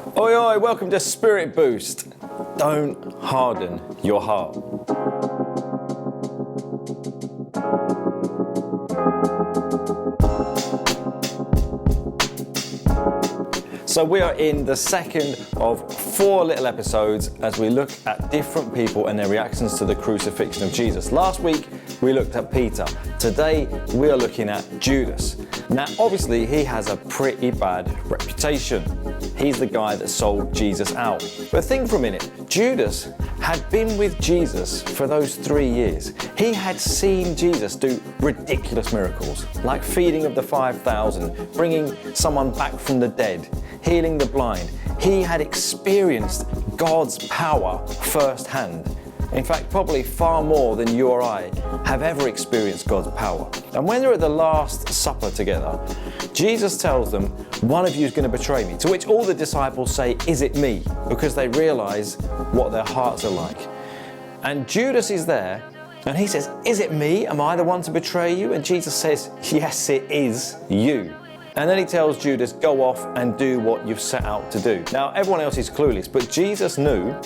Oi, oi, welcome to Spirit Boost. Don't harden your heart. So we are in the second of 4 little episodes as we look at different people and their reactions to the crucifixion of Jesus. Last week we looked at Peter. Today we are looking at Judas. Now obviously he has a pretty bad reputation. He's the guy that sold Jesus out. But think for a minute, Judas had been with Jesus for those 3 years. He had seen Jesus do ridiculous miracles, like feeding of the 5,000, bringing someone back from the dead, healing the blind. He had experienced God's power firsthand. In fact, probably far more than you or I have ever experienced God's power. And when they're at the Last Supper together, Jesus tells them, one of you is going to betray me. To which all the disciples say, is it me? Because they realize what their hearts are like. And Judas is there and he says, is it me? Am I the one to betray you? And Jesus says, yes, it is you. And then he tells Judas, go off and do what you've set out to do. Now, everyone else is clueless, but Jesus knew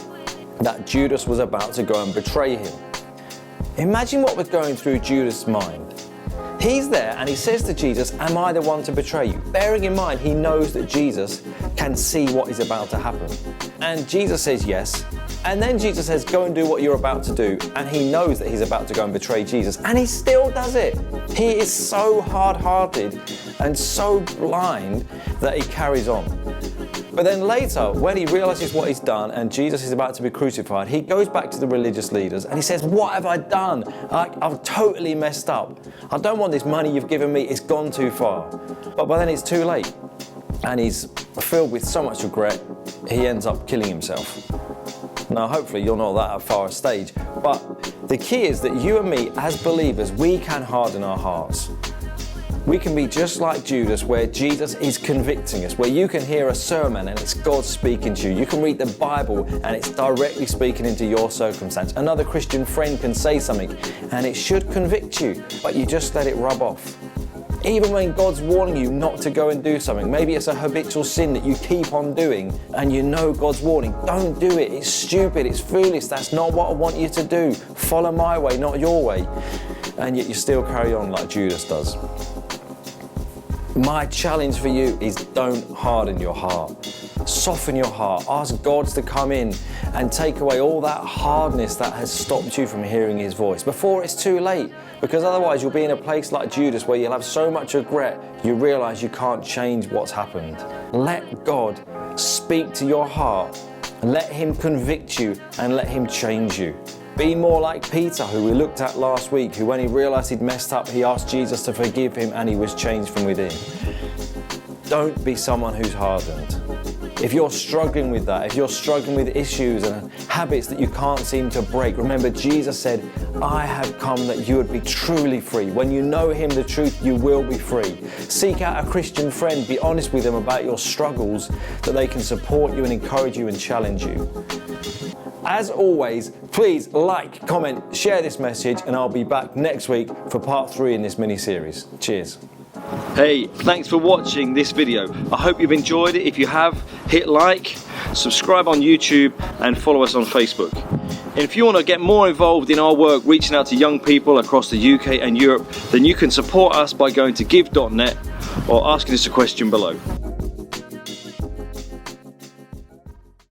that Judas was about to go and betray him. Imagine what was going through Judas' mind. He's there and he says to Jesus, am I the one to betray you? Bearing in mind, he knows that Jesus can see what is about to happen. And Jesus says yes. And then Jesus says, go and do what you're about to do. And he knows that he's about to go and betray Jesus. And he still does it. He is so hard-hearted and so blind that he carries on. But then later, when he realizes what he's done and Jesus is about to be crucified, he goes back to the religious leaders and he says, what have I done? I've totally messed up. I don't want this money you've given me. It's gone too far. But by then it's too late. And he's filled with so much regret, he ends up killing himself. Now, hopefully you're not that far a stage, but the key is that you and me as believers, we can harden our hearts. We can be just like Judas, where Jesus is convicting us, where you can hear a sermon and it's God speaking to you. You can read the Bible and it's directly speaking into your circumstance. Another Christian friend can say something and it should convict you, but you just let it rub off. Even when God's warning you not to go and do something, maybe it's a habitual sin that you keep on doing and you know God's warning, don't do it, it's stupid, it's foolish, that's not what I want you to do. Follow my way, not your way. And yet you still carry on like Judas does. My challenge for you is don't harden your heart. Soften your heart. Ask God to come in and take away all that hardness that has stopped you from hearing His voice before it's too late. Because otherwise you'll be in a place like Judas where you'll have so much regret you realize you can't change what's happened. Let God speak to your heart. Let Him convict you and let Him change you. Be more like Peter, who we looked at last week, who when he realized he'd messed up, he asked Jesus to forgive him and he was changed from within. Don't be someone who's hardened. If you're struggling with that, if you're struggling with issues and habits that you can't seem to break, remember Jesus said, I have come that you would be truly free. When you know Him, the truth, you will be free. Seek out a Christian friend, be honest with them about your struggles, that they can support you and encourage you and challenge you. As always, please like, comment, share this message, and I'll be back next week for part 3 in this mini-series. Cheers. Hey, thanks for watching this video. I hope you've enjoyed it. If you have, hit like, subscribe on YouTube, and follow us on Facebook. And if you want to get more involved in our work reaching out to young people across the UK and Europe, then you can support us by going to give.net or asking us a question below.